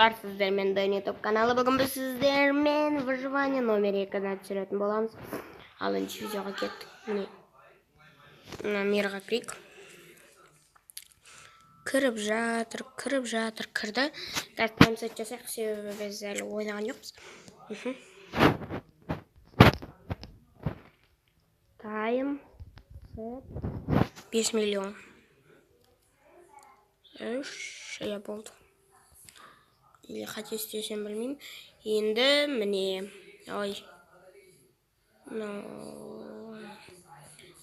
Сіздермен Дэн YouTube каналы. Бүгін біз сіздермен выживание номер 2-ні түсіретін боламыз. Ал енді видеоға кеттік. Міне мирға кірейік. Кіріп жатыр, кірді. Қазір таймсет жасайық, себебі біз әлі ойнаған жоқпыз. Таймсет 5 миллион. Я болды. Или қате істесем білмеймін. Енді міне. Ой.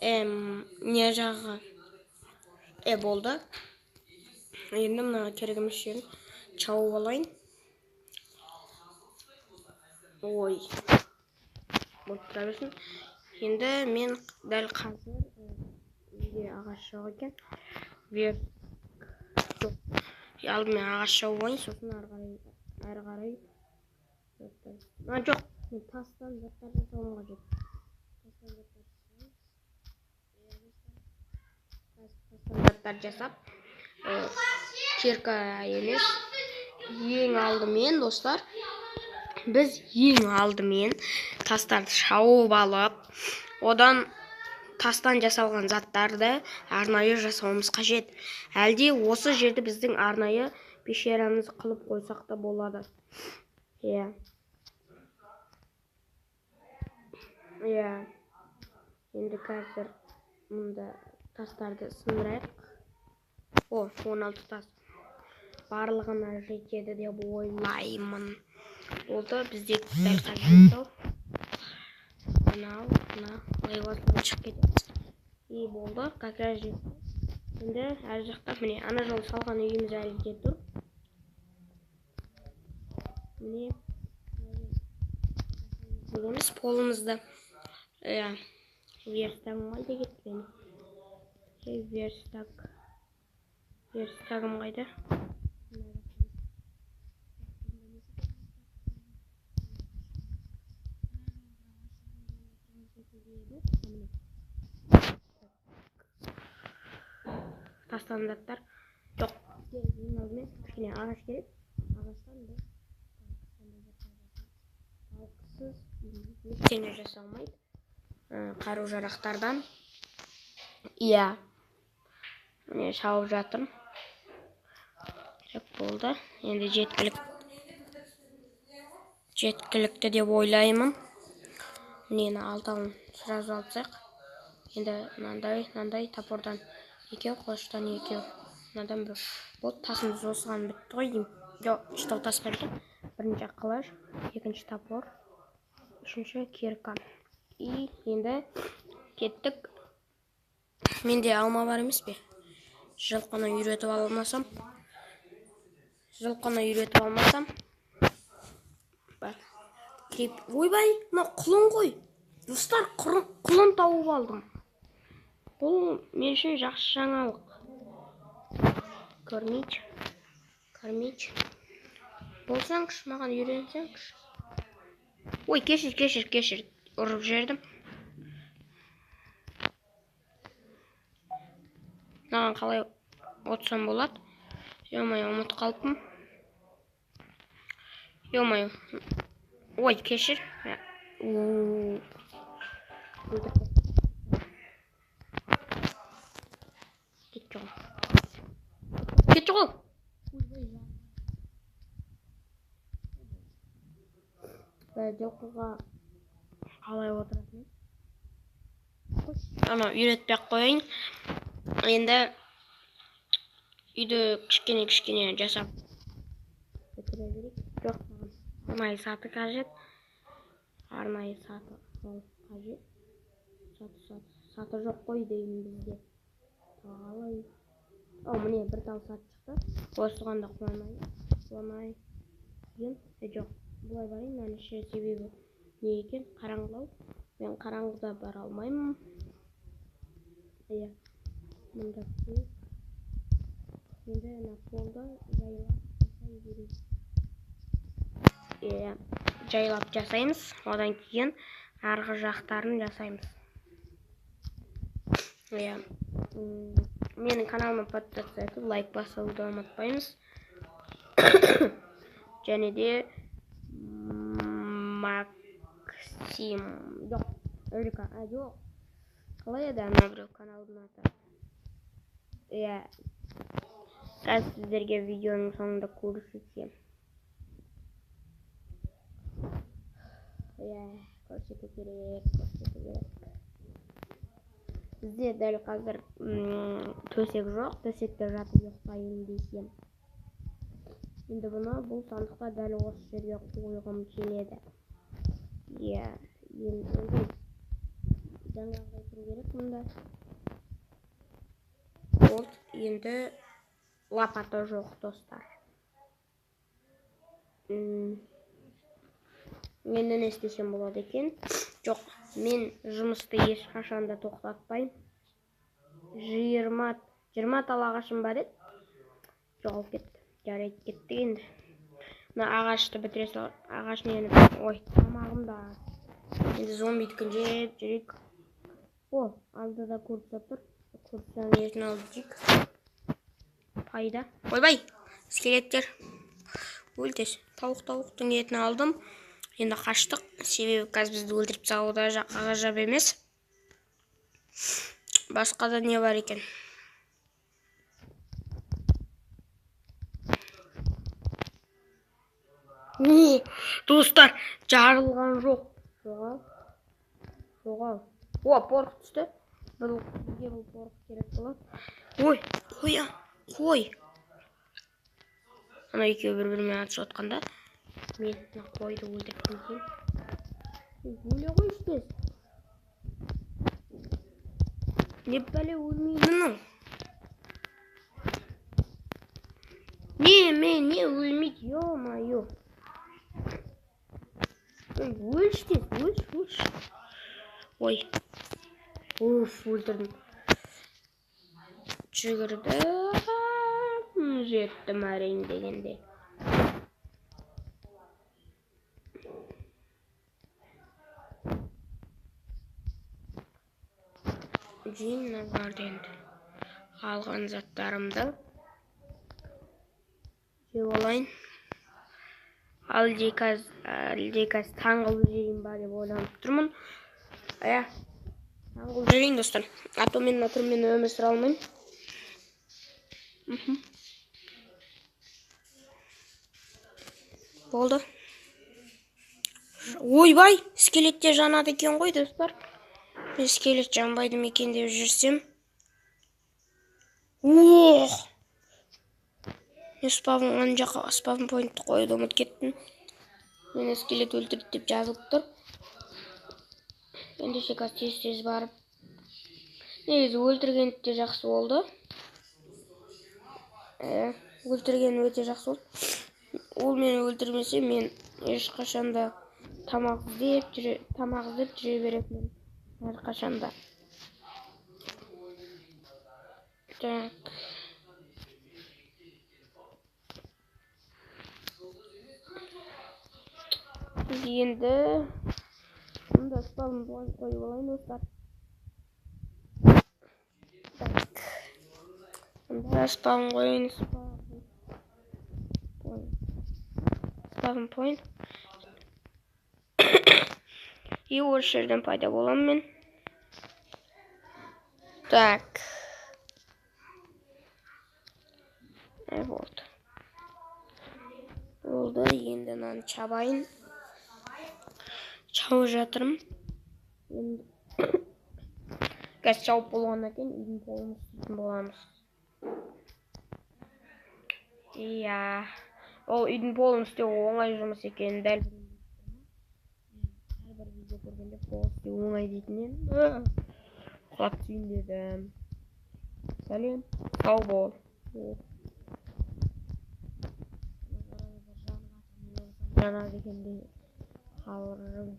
Не жағы. Болды. Енді мына керегіміз жерін чауып алайын. Ой. Болып тұра берсін. Енді мен дәл қазір үйде ағаш жауып екен. Алдымен ағаш жауып алайын, сосын әрі қарай. Жоқ, тастан заттар жасауым қажет. Тастан заттар жасап, кирка емес. Ең алдымен, достар, біз ең алдымен тастарды шауып алып, одан тастан жасалған заттарды арнайы жасауымыз қажет. Әлде осы жерді біздің арнайы пещерамыз қылып қойсақ та болады. Енді қазір мұнда тастарды сындырайық. 16 тас. Барлығына жетеді деп ойлаймын. Болды, бізде дәл қазір лайвасынан шығып кетеді. И болды, как раз жетті. Енді әр жақта міне ана жол салған үйіміз әлі де тұр. Міне дегеніміз полымызды верстагым қайда кетті менің? Верстагым қайда? Тастан заттар жоқ. Кішкене ағаш керек. Ағаштан біз талқысыз ештеңе жасалмайды. Қару-жарақтардан. Міне шауып жатырмын. Болды. Енді жеткілікті деп ойлаймын. Мені алтауын сразу алсақ. Енді мынандай топордан 2, қылыштан 2. Мынадан бір. Болды, тасымыз осыған бітті ғой деймін. Жоқ, 3 тас берді. Бірінші қылыш, екінші топор, үшінші кирка. И енді кеттік. Менде алма бар емес пе? Жылқыны үйретіп алмасам. Ойбай, мына құлын ғой. Достар, құлын тауып алдым. Бұл мен үшін жақсы жаңалық. Кормить. Болсаңшы, маған үйренсеңші. Ой, кешір. Ұрып жердім. Маған қалай отсам болады? Ё-моё, ұмытып қалыппын. Ё-моё. Ой, кешір. Кетті ғой. Жылқыға қалай отыратын? Ана үйретпей қойын. Енді үйді кішкене жасап бітіре берейік. Жоқ, арнайы саты қажет. Саты жоқ қой деймін бізде. Қалай? Міне бір тал саты шықты. Осыған да қуанайын. Жоқ, бұлай барайын. Мәніші себебі не екен? Қараңғылау. Мен қараңғыда бара алмаймын. Мұнда көк. Енді полды жайлап жасаймыз. Одан кейін арғы жақтарын жасаймыз. Менің каналыма подписаться етіп, лайк басуды ұмытпаймыз. және де Максим. Жоқ, Рика, жоқ. Қалай еді ана біреу каналдың аты? Иә. Қазір сіздерге видеоның соңында көрсетемін. Иә, көрсету керек. Бізде дәл қазір төсек жоқ, төсекте жатып ұйықтайын десем. Енді бұл сандықта дәл осы жерге қойғым келеді. Иә, енді жаңағы айтым керек мұнда. Вот, енді лопата жоқ, достар. Енді не істесем болады екен? Жоқ, мен жұмысты ешқашанда тоқтатпаймын. 20 тал ағашым бар еді. Жоғалып кетті. Жарайды, кетті енді. Мына ағашты бітіре сал. Ағаш нені? Ой, тамағымда. Енді зомбидікін жеп жүрейік. О, алдыда көріп тұр. Көріпсен етін алып жейік. Пайда. Ойбай, скелеттер. Өлтес. Тауықтың етін алдым. Енді қаштық. Себебі қазір бізді өлтіріп салуда ғажап емес. Басқа да не бар екен? Достар, жарылған жоқ. Жоғал. О, порық түсті. Бізге бұл порық керек болады. Қой. Ана екеуі бір-бірімен атысып отқанда мен қойды өлтіріп кеткен. Өле ғой істес. Не бәле өлмейді мұның? Не өлмейді, ё-моё. Өлшті, өлш. Ой. Өлтірдім. Жүгірді. Жеттім әрең дегенде. Жинна барды енді. Алған заттарымды жеп алайын. Әлде қазір таңғылып жейін ба деп ойланып тұрмын. Таңғылып жейін, достар. А то мен өмір сүре алмаймын. Болды. Ойбай, скелетте жанады екен ғой, достар. Мен скелет жанбайды екен деп жүрсем. Ох! Мен спавн поинтті қойды ұмыт кеттім. Мен скелет өлтірді деп жазылып тұр. Ендеше қазір тез барып. Негізі өлтіргені де жақсы болды. Өлтіргені өте жақсы болды. Ол мені өлтірмесе, мен ешқашанда тамақ іздеп жүре беретінмін. Әрқашанда. Так. Енді мұнда спавн поинт қойып алайын, достар. Так. Мұнда спавн қойын. Спавн поинт. И осы жерден пайда боламын мен. Так. Вот. Болды, енді нан чабайын. Чауып жатырмын. Қазір чауып болғаннан кейін үйдің полын істейтін боламыз. Иә. Ол үйдің полын істеу оңай жұмыс екен. Дәл бір видео көргенде пол істеу оңай дейтінен. Құлап түсейін дедім. Сәлем. Сау бол. Жана дегенде қалырым.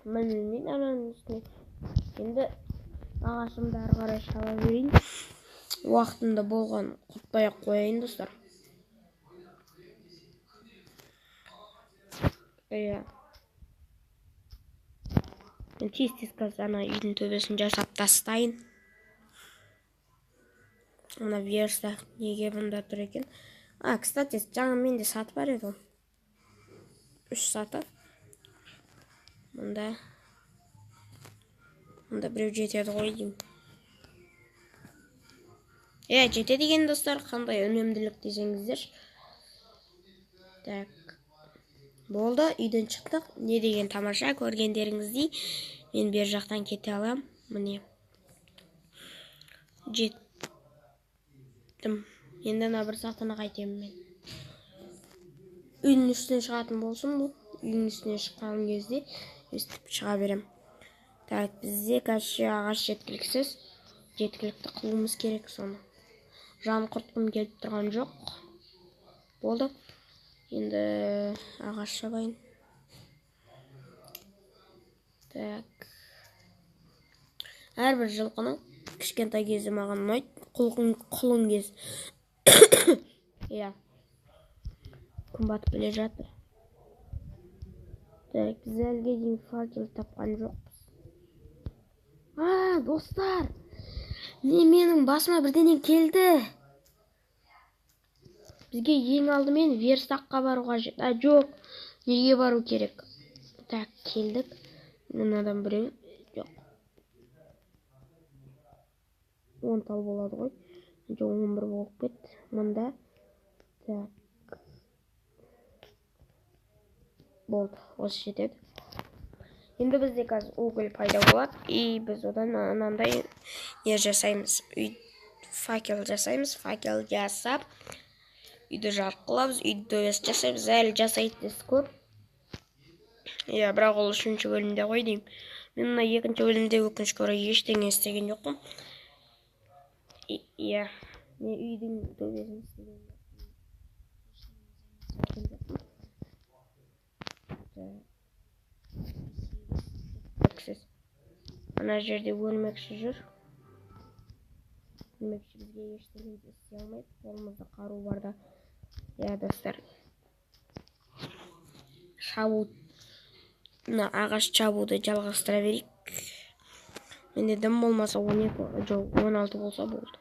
Мен ананың үстіне. Енді ағашымды ары қарай шала берейін. Уақытында болған құтпай-ақ қояйын, достар. Иә. Мен тез қазір ана үйдің төбесін жасап тастайын. Мына верста неге мында тұр екен? Кстати, жаңа менде саты бар еді. 3 саты. Мында біреу жетеді ғой деймін. Жетеді деген достар, қандай үнемділік десеңіздер. Так. Болды, үйден шықтық. Не деген тамаша, көргендеріңіздей. Мен бер жақтан кете алам. Міне. Жеттім. Енді ана бір сатыны қайтемін мен. Үйдің үстіне шығатын болсын бұл. Үйдің үстіне шыққан кезде өстіп шыға берем. Так, бізде қазір ағаш жеткіліксіз. Жеткілікті қылуымыз керек соны. Жан құртқым келіп тұрған жоқ. Болды. Енді ағаш шабайын. Так. Әрбір жылқының кішкентай кезі маған ұнайды. Құлын кез. Күн батып келе жатыр. Так, біз әлге дейін факел тапқан жоқпыз. Достар! Менің басыма бірдеңе келді. Бізге ең алдымен верстаққа бару қажет. Жоқ. Неге бару керек? Так, келдік. Мынадан біреу. Жоқ. 10 тал болады ғой. Жоқ, 11 болып кетті. Мында. Так. Болды. Осы жетеді. Енді бізде қазір уголь пайда болады. И біз одан анандай не жасаймыз. Факел жасаймыз. Факел жасап. Үйді жарқылабыз. Үйді дөбес жасаймыз. Әлі жасайтыныз көп. Бірақ ол 3-ші бөлімде ғой деймін. Мен мына 2-ші бөлімде өкінішке орай ештеңе істеген жоқпын. Мен үйдің дөбесін істеген жоқпын. Ана жерде өлмекші жүр. Өлмекші бізге ештеңе істей алмайды. Қолымызда қару барда. Достар. Ағаш шабуды жалғастыра берейік. Менде дым болмаса 12, жоқ 16 болса болды.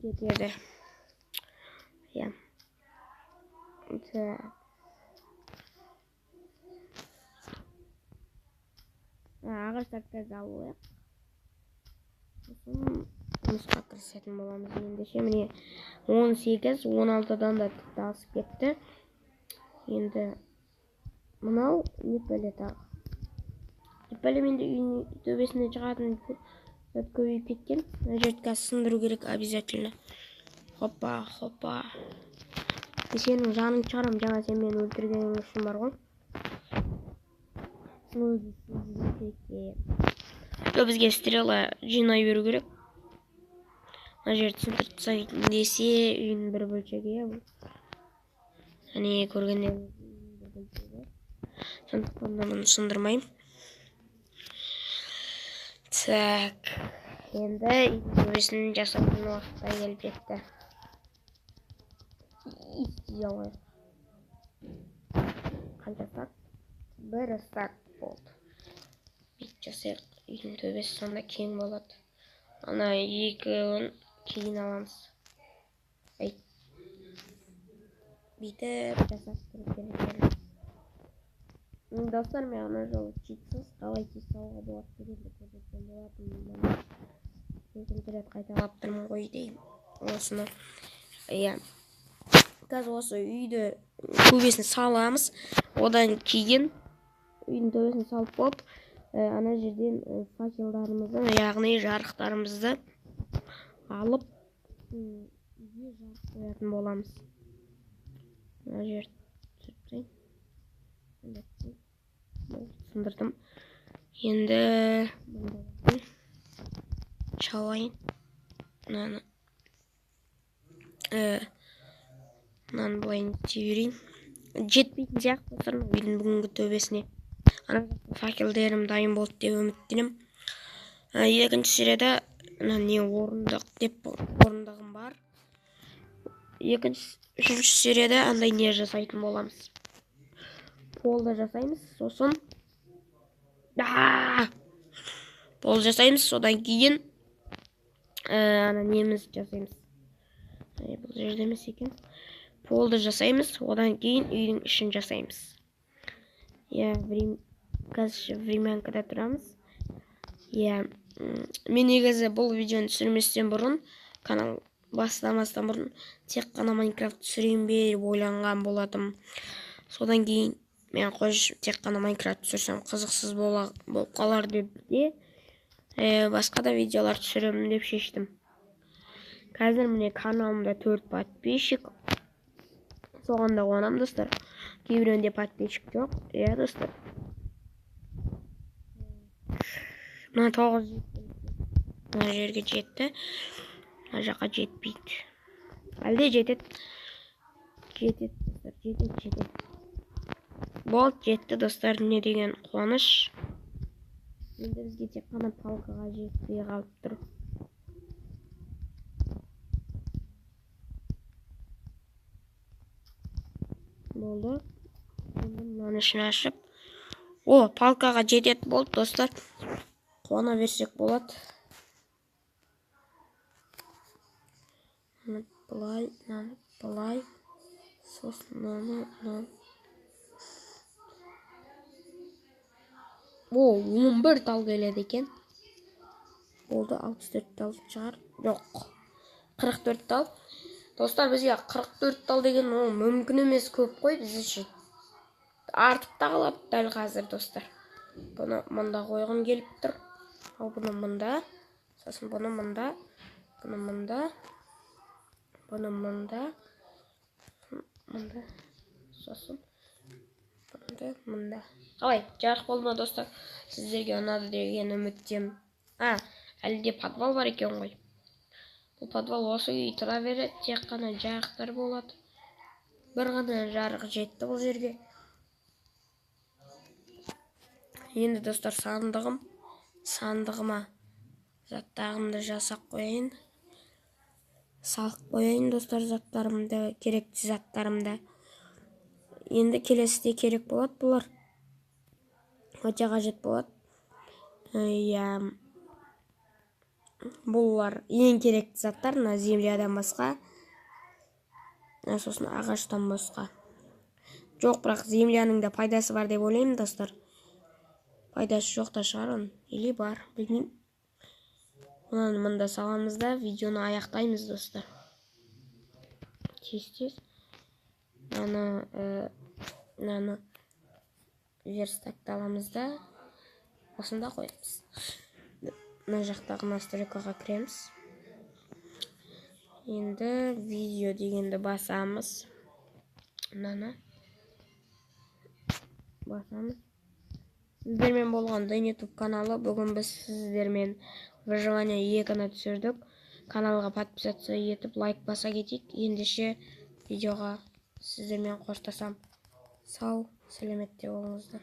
Жетеді. Ағаштарды алып. Жұмысқа кірісетін боламыз ендеше. Міне 18, 16-дан да тіпті асып кетті. Енді мынау епелі тағы. Епелі менде үйдің төбесіне шығатын көбейіп кеткен. Мына жерді сындыру керек обязательно. Хоппа. Сенің жаның шығарам, жаңа сен мені өлтіргенің үшін бар ғой. Бізге стрела жинай беру керек. Мына жерді сындыртсақ десе үйдің бір бөлшегі. Көргенде бір бөлшегі. Сондықтан да мұны сындырмайым. Так. Енді үйдің төбесін жасайтын уақытта келіп жетті. Істей алмайық. Қанша сақ? Бір сақ болды. Бет жасайық. Үйдің төбесі сонда кең болады. Ана 2-ін кейін аламыз. Бүйтіп жасап тұрып керек. Достар, мен ана жолы читсіз қалай тез салуға болады дегенді көрсеткен болатынмын. Екінші рет қайталап тұрмын ғой деймін. Осыны. Қазір осы үйді төбесін саламыз. Одан кейін үйдің төбесін салып болып, ана жерден факелдарымызды, яғни жарықтарымызды алып үйге жарық қоятын боламыз. Ана жерді сүртсең. Сындырдым. Енді шалайын. Мынаны былайын түйірейін. Жетпейтін сияқты тұрмын үйдің бүгінгі төбесіне. Факелдерім дайын болды деп үміттенем. Екінші серияда не орындық деп орындығым бар. Үшінші серияда андай не жасайтын боламыз. Полды жасаймыз, сосын пол жасаймыз, содан кейін Ана неміз жасаймыз. Бұл жерде емес екен. Полды жасаймыз, одан кейін үйдің ішін жасаймыз. Қазір времянкада тұрамыз. Мен негізі бұл видеоны түсірместен бұрын, канал бастамастан бұрын тек қана Майнкрафт түсірейін бе деп ойланған болатым. Содан кейін мен тек қана Майнкрафт түсірсем қызықсыз болып қалар деп басқа да видеолар түсіремін деп шештім. Қазір міне каналымда 4 подписчик. Соған да қуанам, достар. Кейбіреуінде подписчик жоқ. Достар. Мына 9 жетті. Мына жерге жетті. Мына жаққа жетпейді. Әлде жетеді. Жетеді. Болды, жетті, достар. Не деген қуаныш. Енді бізге тек қана палкаға жетпей қалып тұр. Болды. Мынаны ішін ашып. Палкаға жетеді болды, достар. Қуана берсек болады. Бұлай. Сосын мынаны. 11 тал келеді екен. Болды, 64 тал шығар. Жоқ. 44 тал. Достар, бізге 44 тал деген мүмкін емес, көп қой біз үшін. Артып та қалады дәл қазір, достар. Бұны мұнда қойғым келіп тұр. Ал бұны мұнда. Сосын бұны мұнда. Бұны мұнда. Бұны мұнда. Сосын бұны мұнда. Қалай, жарық болды ма, достар? Сіздерге ұнады деген үміттемін. Әлде подвал бар екен ғой. Бұл подвал осы үй тұра береді, тек қана жарықтар болады. Бір ғана жарық жетті бұл жерге. Енді, достар, сандығыма заттарымды жасап қояйын. Салып қояйын, достар, заттарымды, керекті заттарымды. Енді келесіде керек болады бұлар. Өте қажет болады. Бұлар ең керекті заттар, землядан басқа. Сосын ағаштан басқа. Жоқ, бірақ земляның да пайдасы бар деп ойлаймын, достар. Пайдасы жоқ та шығар, или бар, білмеймін. Мұнда саламыз да видеоны аяқтаймыз, достар. Тез. Мынаны верстакты аламыз да осында қоямыз. Мына жақтағы настройкаға кіреміз. Енді видео дегенді басамыз. Мынаны басамыз. Сіздермен болған Дэн YouTube каналы. Бүгін біз сіздермен выживание 2-ні түсірдік. Каналға подписаться етіп, лайк баса кетейік. Ендеше видеоға сіздермен қоштасам. Сау, сәлеметте болыңыздар.